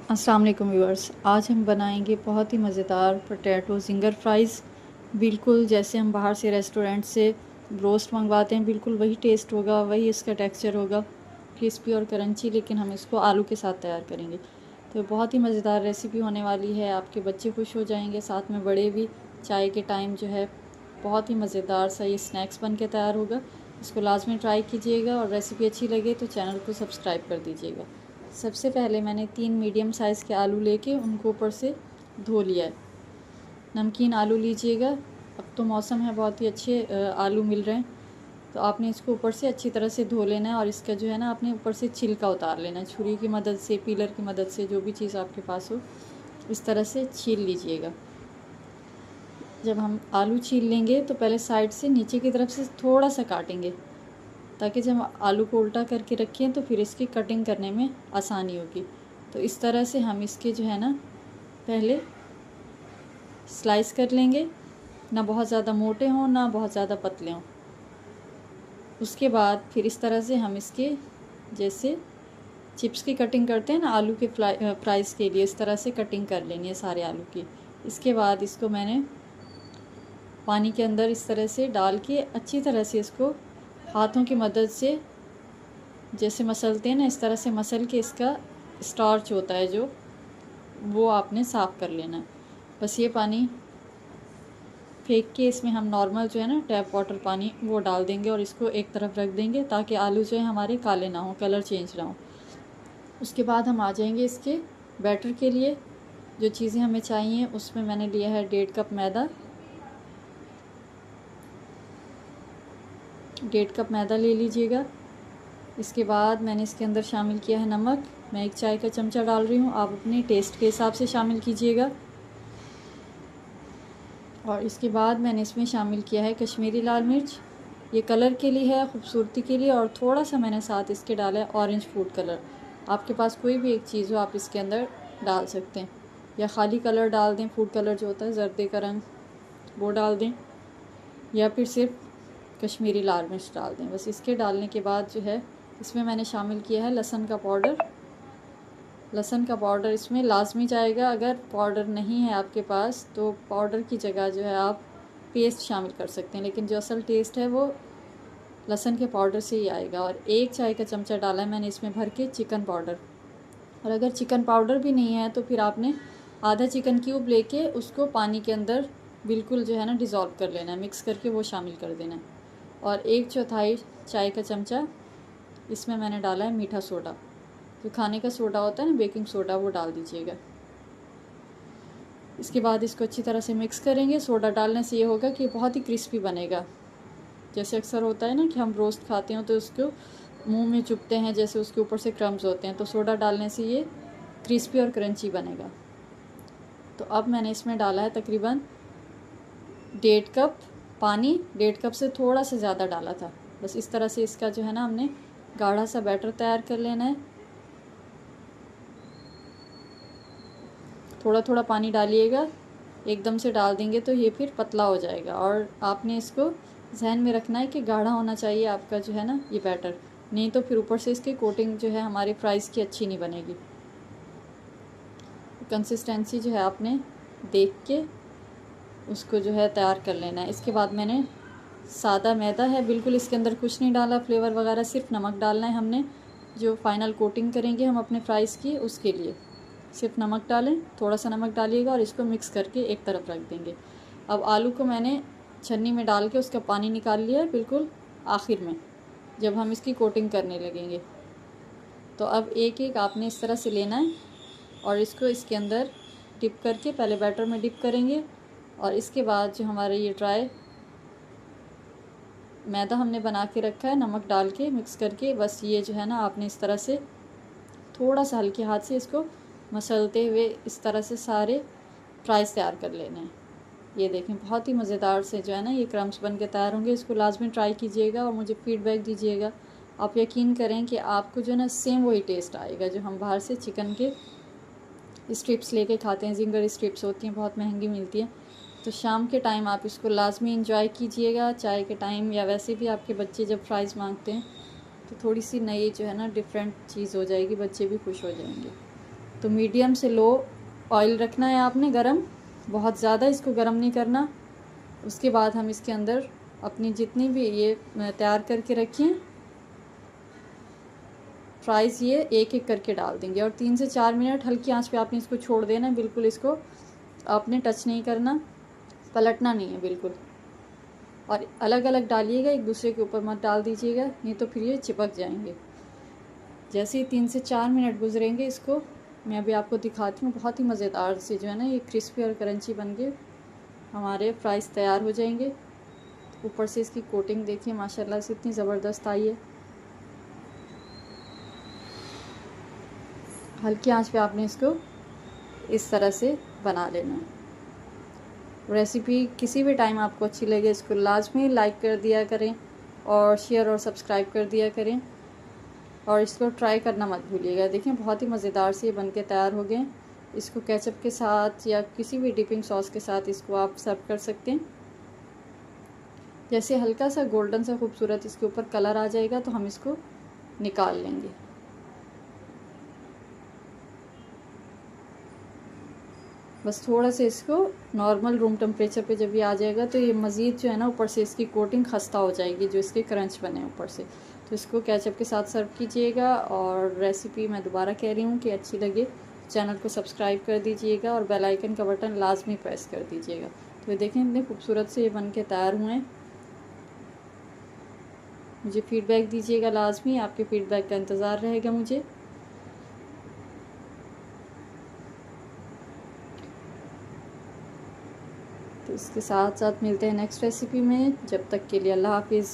अस्सलाम वालेकुम व्यूअर्स। आज हम बनाएंगे बहुत ही मज़ेदार पोटैटो जिंगर फ्राइज़। बिल्कुल जैसे हम बाहर से रेस्टोरेंट से रोस्ट मंगवाते हैं, बिल्कुल वही टेस्ट होगा, वही इसका टेक्सचर होगा, क्रिस्पी और क्रंची। लेकिन हम इसको आलू के साथ तैयार करेंगे, तो बहुत ही मज़ेदार रेसिपी होने वाली है। आपके बच्चे खुश हो जाएंगे, साथ में बड़े भी। चाय के टाइम जो है बहुत ही मज़ेदार सा ये स्नैक्स बन के तैयार होगा। इसको लाजमी ट्राई कीजिएगा और रेसिपी अच्छी लगे तो चैनल को सब्सक्राइब कर दीजिएगा। सबसे पहले मैंने 3 मीडियम साइज़ के आलू लेके उनको ऊपर से धो लिया है। नमकीन आलू लीजिएगा, अब तो मौसम है, बहुत ही अच्छे आलू मिल रहे हैं। तो आपने इसको ऊपर से अच्छी तरह से धो लेना है और इसका जो है ना आपने ऊपर से छिलका उतार लेना है। छुरी की मदद से, पीलर की मदद से, जो भी चीज़ आपके पास हो इस तरह से छील लीजिएगा। जब हम आलू छील लेंगे तो पहले साइड से नीचे की तरफ से थोड़ा सा काटेंगे, ताकि जब हम आलू को उल्टा करके रखें तो फिर इसकी कटिंग करने में आसानी होगी। तो इस तरह से हम इसके जो है ना पहले स्लाइस कर लेंगे, ना बहुत ज़्यादा मोटे हों ना बहुत ज़्यादा पतले हों। उसके बाद फिर इस तरह से हम इसके जैसे चिप्स की कटिंग करते हैं ना आलू के फ्राइज़ के लिए, इस तरह से कटिंग कर लेंगे सारे आलू की। इसके बाद इसको मैंने पानी के अंदर इस तरह से डाल के अच्छी तरह से इसको हाथों की मदद से जैसे मसलते हैं ना, इस तरह से मसल के इसका स्टार्च होता है जो, वो आपने साफ़ कर लेना है। बस ये पानी फेंक के इसमें हम नॉर्मल जो है ना टैप वाटर पानी वो डाल देंगे और इसको एक तरफ रख देंगे, ताकि आलू जो है हमारे काले ना हो, कलर चेंज ना हो। उसके बाद हम आ जाएंगे इसके बैटर के लिए। जो चीज़ें हमें चाहिए उसमें मैंने लिया है 1.5 कप मैदा। 1.5 कप मैदा ले लीजिएगा। इसके बाद मैंने इसके अंदर शामिल किया है नमक। मैं 1 चाय का चमचा डाल रही हूँ, आप अपने टेस्ट के हिसाब से शामिल कीजिएगा। और इसके बाद मैंने इसमें शामिल किया है कश्मीरी लाल मिर्च। ये कलर के लिए है, ख़ूबसूरती के लिए। और थोड़ा सा मैंने साथ इसके डाला है ऑरेंज फूड कलर। आपके पास कोई भी एक चीज़ हो आप इसके अंदर डाल सकते हैं, या खाली कलर डाल दें, फूड कलर जो होता है जर्दे का रंग, वो डाल दें, या फिर सिर्फ कश्मीरी लाल मिर्च डाल दें। बस इसके डालने के बाद जो है इसमें मैंने शामिल किया है लहसुन का पाउडर। लहसुन का पाउडर इसमें लाजमी जाएगा। अगर पाउडर नहीं है आपके पास तो पाउडर की जगह जो है आप पेस्ट शामिल कर सकते हैं, लेकिन जो असल टेस्ट है वो लहसुन के पाउडर से ही आएगा। और 1 चाय का चमचा डाला है मैंने इसमें भर के चिकन पाउडर। और अगर चिकन पाउडर भी नहीं है तो फिर आपने आधा चिकन क्यूब लेके उसको पानी के अंदर बिल्कुल जो है ना डिज़ोल्व कर लेना है, मिक्स करके वो शामिल कर देना है। और 1/4 चाय का चमचा इसमें मैंने डाला है मीठा सोडा। जो खाने का सोडा होता है ना, बेकिंग सोडा, वो डाल दीजिएगा। इसके बाद इसको अच्छी तरह से मिक्स करेंगे। सोडा डालने से ये होगा कि बहुत ही क्रिस्पी बनेगा। जैसे अक्सर होता है ना कि हम रोस्ट खाते हैं तो उसको मुंह में चुभते हैं, जैसे उसके ऊपर से क्रम्स होते हैं, तो सोडा डालने से ये क्रिस्पी और क्रंची बनेगा। तो अब मैंने इसमें डाला है तकरीबन 1.5 कप पानी। 1.5 कप से थोड़ा सा ज़्यादा डाला था। बस इस तरह से इसका जो है ना हमने गाढ़ा सा बैटर तैयार कर लेना है। थोड़ा थोड़ा पानी डालिएगा, एकदम से डाल देंगे तो ये फिर पतला हो जाएगा। और आपने इसको जहन में रखना है कि गाढ़ा होना चाहिए आपका जो है ना ये बैटर, नहीं तो फिर ऊपर से इसकी कोटिंग जो है हमारे फ्राइज़ की अच्छी नहीं बनेगी। कंसिस्टेंसी जो है आपने देख के उसको जो है तैयार कर लेना है। इसके बाद मैंने सादा मैदा है, बिल्कुल इसके अंदर कुछ नहीं डाला, फ्लेवर वगैरह, सिर्फ नमक डालना है हमने। जो फाइनल कोटिंग करेंगे हम अपने फ्राइज़ की उसके लिए सिर्फ नमक डालें, थोड़ा सा नमक डालिएगा और इसको मिक्स करके एक तरफ रख देंगे। अब आलू को मैंने छन्नी में डाल के उसका पानी निकाल लिया है बिल्कुल आखिर में, जब हम इसकी कोटिंग करने लगेंगे। तो अब एक एक आपने इस तरह से लेना है और इसको इसके अंदर डिप करके, पहले बैटर में डिप करेंगे और इसके बाद जो हमारे ये ड्राई मैदा हमने बना के रखा है नमक डाल के मिक्स करके, बस ये जो है ना आपने इस तरह से थोड़ा सा हल्के हाथ से इसको मसलते हुए इस तरह से सारे फ्राइज़ तैयार कर लेने हैं। ये देखें बहुत ही मज़ेदार से जो है ना ये क्रम्स बन के तैयार होंगे। इसको लाजमी ट्राई कीजिएगा और मुझे फ़ीडबैक दीजिएगा। आप यकीन करें कि आपको जो है ना सेम वही टेस्ट आएगा जो हम बाहर से चिकन के स्ट्रिप्स लेके खाते हैं। जिंगर स्ट्रिप्स होती हैं, बहुत महंगी मिलती हैं। तो शाम के टाइम आप इसको लाजमी इंजॉय कीजिएगा, चाय के टाइम, या वैसे भी आपके बच्चे जब फ्राइज़ मांगते हैं तो थोड़ी सी नई जो है ना डिफरेंट चीज़ हो जाएगी, बच्चे भी खुश हो जाएंगे। तो मीडियम से लो ऑयल रखना है आपने गरम, बहुत ज़्यादा इसको गरम नहीं करना। उसके बाद हम इसके अंदर अपनी जितनी भी ये तैयार करके रखी हैं फ्राइज़ ये एक एक करके डाल देंगे और 3 से 4 मिनट हल्की आंच पे आपने इसको छोड़ देना है। बिल्कुल इसको आपने टच नहीं करना, पलटना नहीं है बिल्कुल। और अलग अलग डालिएगा, एक दूसरे के ऊपर मत डाल दीजिएगा, नहीं तो फिर ये चिपक जाएंगे। जैसे ही 3 से 4 मिनट गुजरेंगे इसको मैं अभी आपको दिखाती हूँ। बहुत ही मज़ेदार से जो है ना ये क्रिस्पी और क्रंची बन के हमारे फ्राइज़ तैयार हो जाएंगे। ऊपर से इसकी कोटिंग देखिए माशाल्लाह से इतनी ज़बरदस्त आई है। हल्की आंच पे आपने इसको इस तरह से बना लेना है। रेसिपी किसी भी टाइम आपको अच्छी लगे इसको लाजमी लाइक कर दिया करें और शेयर और सब्सक्राइब कर दिया करें और इसको ट्राई करना मत भूलिएगा। देखें बहुत ही मज़ेदार से ये बन के तैयार हो गए। इसको केचप के साथ या किसी भी डिपिंग सॉस के साथ इसको आप सर्व कर सकते हैं। जैसे हल्का सा गोल्डन सा खूबसूरत इसके ऊपर कलर आ जाएगा तो हम इसको निकाल लेंगे। बस थोड़ा सा इसको नॉर्मल रूम टेम्परेचर पे जब ये आ जाएगा तो ये मज़ीद जो है ना ऊपर से इसकी कोटिंग खस्ता हो जाएगी, जो इसके क्रंच बने ऊपर से। तो इसको केचप के साथ सर्व कीजिएगा। और रेसिपी मैं दोबारा कह रही हूँ कि अच्छी लगे चैनल को सब्सक्राइब कर दीजिएगा और बेल आइकन का बटन लाजमी प्रेस कर दीजिएगा। तो ये देखें इतने खूबसूरत से ये बन के तैयार हुए हैं। मुझे फ़ीडबैक दीजिएगा लाजमी, आपके फ़ीडबैक का इंतज़ार रहेगा मुझे। तो इसके साथ साथ मिलते हैं नेक्स्ट रेसिपी में। जब तक के लिए अल्लाह हाफिज़।